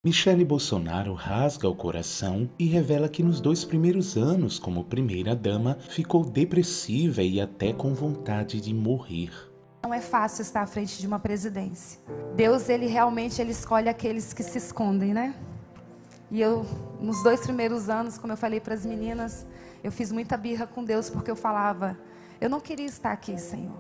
Michele Bolsonaro rasga o coração e revela que nos 2 primeiros anos como primeira-dama ficou depressiva e até com vontade de morrer. Não é fácil estar à frente de uma presidência. Deus, ele realmente escolhe aqueles que se escondem, né? E eu, nos 2 primeiros anos, como eu falei para as meninas, eu fiz muita birra com Deus, porque eu falava, eu não queria estar aqui, Senhor.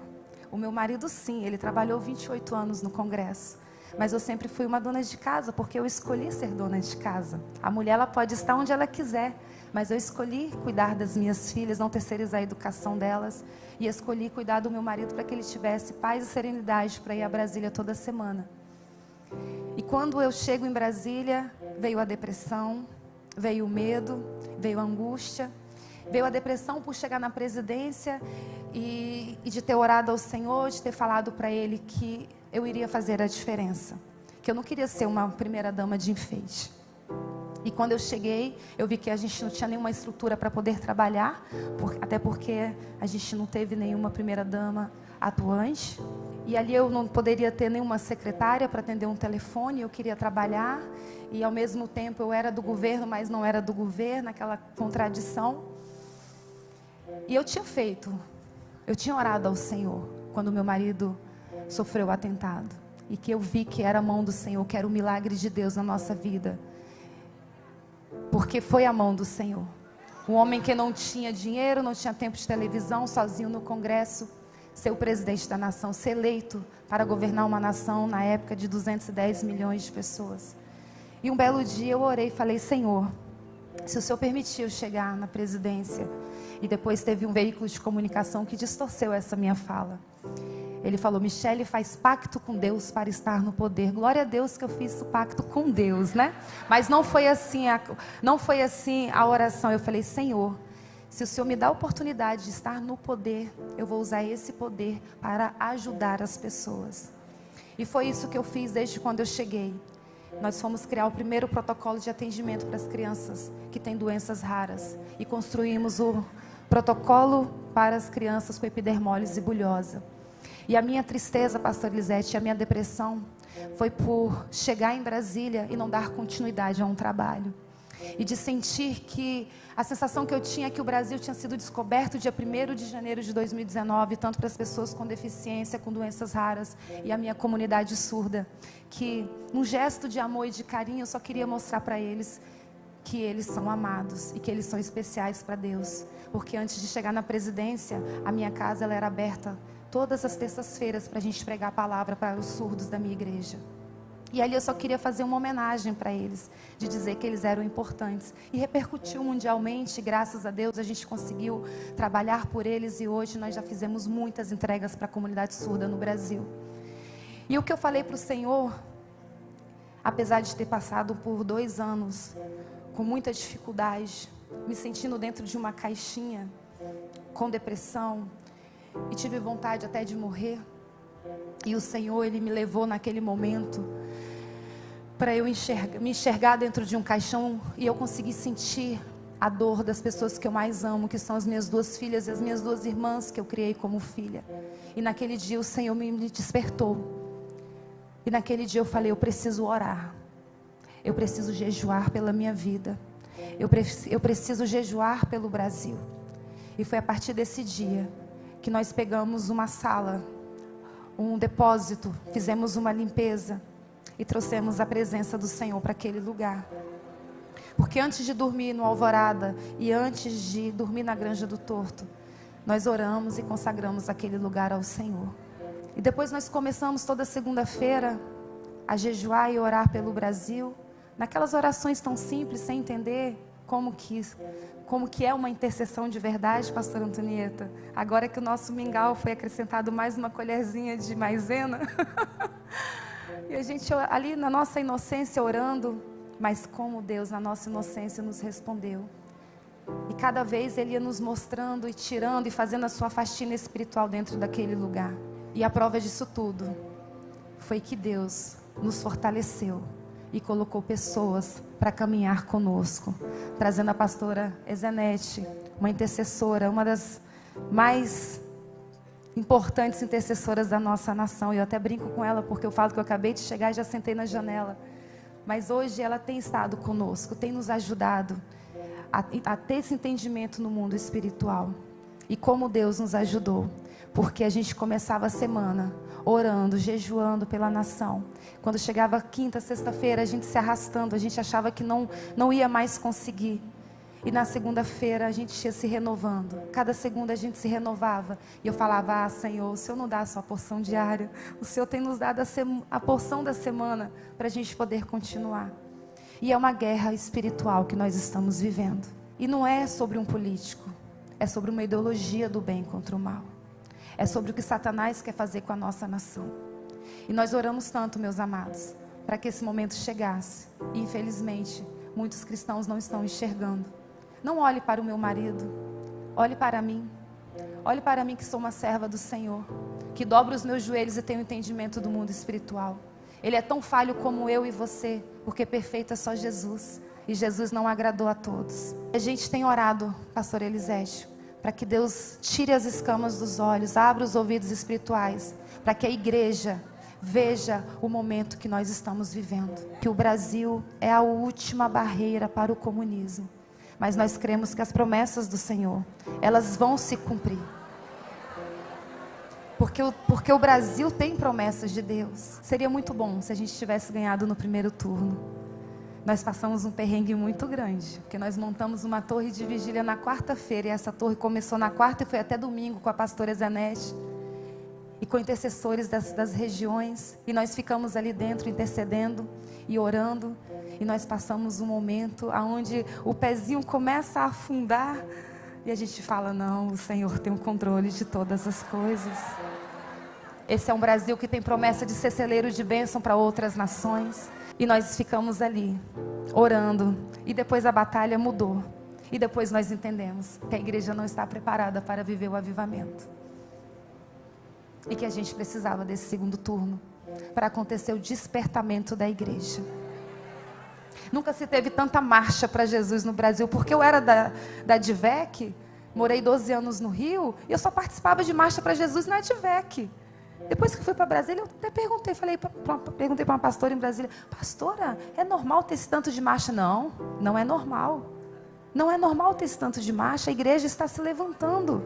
O meu marido, sim, ele trabalhou 28 anos no Congresso. Mas eu sempre fui uma dona de casa, porque eu escolhi ser dona de casa. A mulher, ela pode estar onde ela quiser, mas eu escolhi cuidar das minhas filhas, não terceirizar a educação delas. E escolhi cuidar do meu marido para que ele tivesse paz e serenidade para ir a Brasília toda semana. E quando eu chego em Brasília, veio a depressão, veio o medo, veio a angústia. Veio a depressão por chegar na presidência e de ter orado ao Senhor, de ter falado para Ele que eu iria fazer a diferença. Que eu não queria ser uma primeira-dama de enfeite. E quando eu cheguei, eu vi que a gente não tinha nenhuma estrutura para poder trabalhar, até porque a gente não teve nenhuma primeira-dama atuante. E ali eu não poderia ter nenhuma secretária para atender um telefone, eu queria trabalhar. E ao mesmo tempo eu era do governo, mas não era do governo, aquela contradição. E eu tinha orado ao Senhor, quando meu marido sofreu o atentado. E que eu vi que era a mão do Senhor, que era o milagre de Deus na nossa vida. Porque foi a mão do Senhor. Um homem que não tinha dinheiro, não tinha tempo de televisão, sozinho no Congresso, ser o presidente da nação, ser eleito para governar uma nação na época de 210 milhões de pessoas. E um belo dia eu orei e falei, Senhor, se o Senhor permitiu chegar na presidência, e depois teve um veículo de comunicação que distorceu essa minha fala. Ele falou, Michele faz pacto com Deus para estar no poder. Glória a Deus que eu fiz o pacto com Deus, né? Mas não foi assim a oração. Eu falei, Senhor, se o Senhor me dá a oportunidade de estar no poder, eu vou usar esse poder para ajudar as pessoas. E foi isso que eu fiz desde quando eu cheguei. Nós fomos criar o primeiro protocolo de atendimento para as crianças que têm doenças raras. E construímos o protocolo para as crianças com epidermólise bulhosa. E a minha tristeza, pastor Elisete, a minha depressão foi por chegar em Brasília e não dar continuidade a um trabalho. E de sentir que a sensação que eu tinha é que o Brasil tinha sido descoberto dia 1º de janeiro de 2019, tanto para as pessoas com deficiência, com doenças raras e a minha comunidade surda, que num gesto de amor e de carinho eu só queria mostrar para eles que eles são amados e que eles são especiais para Deus. Porque antes de chegar na presidência, a minha casa ela era aberta todas as terças-feiras para a gente pregar a palavra para os surdos da minha igreja. E ali eu só queria fazer uma homenagem para eles, de dizer que eles eram importantes. E repercutiu mundialmente, graças a Deus a gente conseguiu trabalhar por eles e hoje nós já fizemos muitas entregas para a comunidade surda no Brasil. E o que eu falei para o Senhor, apesar de ter passado por 2 anos com muita dificuldade, me sentindo dentro de uma caixinha, com depressão, e tive vontade até de morrer. E o Senhor, Ele me levou naquele momento para eu me enxergar dentro de um caixão e eu consegui sentir a dor das pessoas que eu mais amo, que são as minhas 2 filhas e as minhas 2 irmãs que eu criei como filha. E naquele dia o Senhor me despertou. E naquele dia eu falei, eu preciso orar. Eu preciso jejuar pela minha vida. Eu preciso jejuar pelo Brasil. E foi a partir desse dia que nós pegamos uma sala, um depósito, fizemos uma limpeza e trouxemos a presença do Senhor para aquele lugar. Porque antes de dormir no Alvorada e antes de dormir na Granja do Torto, nós oramos e consagramos aquele lugar ao Senhor. E depois nós começamos toda segunda-feira a jejuar e orar pelo Brasil, naquelas orações tão simples, sem entender como que é uma intercessão de verdade, pastor Antonieta. Agora que o nosso mingau foi acrescentado mais uma colherzinha de maisena. E a gente ali na nossa inocência orando, mas como Deus na nossa inocência nos respondeu. E cada vez Ele ia nos mostrando e tirando e fazendo a sua faxina espiritual dentro daquele lugar. E a prova disso tudo foi que Deus nos fortaleceu e colocou pessoas para caminhar conosco, trazendo a pastora Ezenete, uma intercessora, uma das mais importantes intercessoras da nossa nação. E eu até brinco com ela porque eu falo que eu acabei de chegar e já sentei na janela. Mas hoje ela tem estado conosco, tem nos ajudado a ter esse entendimento no mundo espiritual. E como Deus nos ajudou, porque a gente começava a semana orando, jejuando pela nação. Quando chegava quinta, sexta-feira, a gente se arrastando, a gente achava que não ia mais conseguir. E na segunda-feira a gente ia se renovando. Cada segunda a gente se renovava. E eu falava, Senhor, o Senhor não dá só a porção diária. O Senhor tem nos dado a porção da semana para a gente poder continuar. E é uma guerra espiritual que nós estamos vivendo. E não é sobre um político. É sobre uma ideologia do bem contra o mal. É sobre o que Satanás quer fazer com a nossa nação. E nós oramos tanto, meus amados, para que esse momento chegasse. E infelizmente, muitos cristãos não estão enxergando. Não olhe para o meu marido. Olhe para mim. Olhe para mim que sou uma serva do Senhor. Que dobro os meus joelhos e tenho entendimento do mundo espiritual. Ele é tão falho como eu e você, porque perfeito é só Jesus. E Jesus não agradou a todos. A gente tem orado, pastor Elisete, para que Deus tire as escamas dos olhos, abra os ouvidos espirituais, para que a igreja veja o momento que nós estamos vivendo. Que o Brasil é a última barreira para o comunismo. Mas nós cremos que as promessas do Senhor, elas vão se cumprir. Porque o Brasil tem promessas de Deus. Seria muito bom se a gente tivesse ganhado no primeiro turno. Nós passamos um perrengue muito grande, porque nós montamos uma torre de vigília na quarta-feira, e essa torre começou na quarta e foi até domingo com a pastora Zanete, e com intercessores das regiões, e nós ficamos ali dentro intercedendo e orando, e nós passamos um momento onde o pezinho começa a afundar, e a gente fala, não, o Senhor tem o controle de todas as coisas. Esse é um Brasil que tem promessa de ser celeiro de bênção para outras nações. E nós ficamos ali, orando. E depois a batalha mudou. E depois nós entendemos que a igreja não está preparada para viver o avivamento. E que a gente precisava desse segundo turno para acontecer o despertamento da igreja. Nunca se teve tanta marcha para Jesus no Brasil, porque eu era da DVEC, morei 12 anos no Rio, e eu só participava de marcha para Jesus na DVEC. Depois que fui para Brasília, eu até perguntei para uma pastora em Brasília, pastora, é normal ter esse tanto de marcha? Não, não é normal. Não é normal ter esse tanto de marcha, a igreja está se levantando.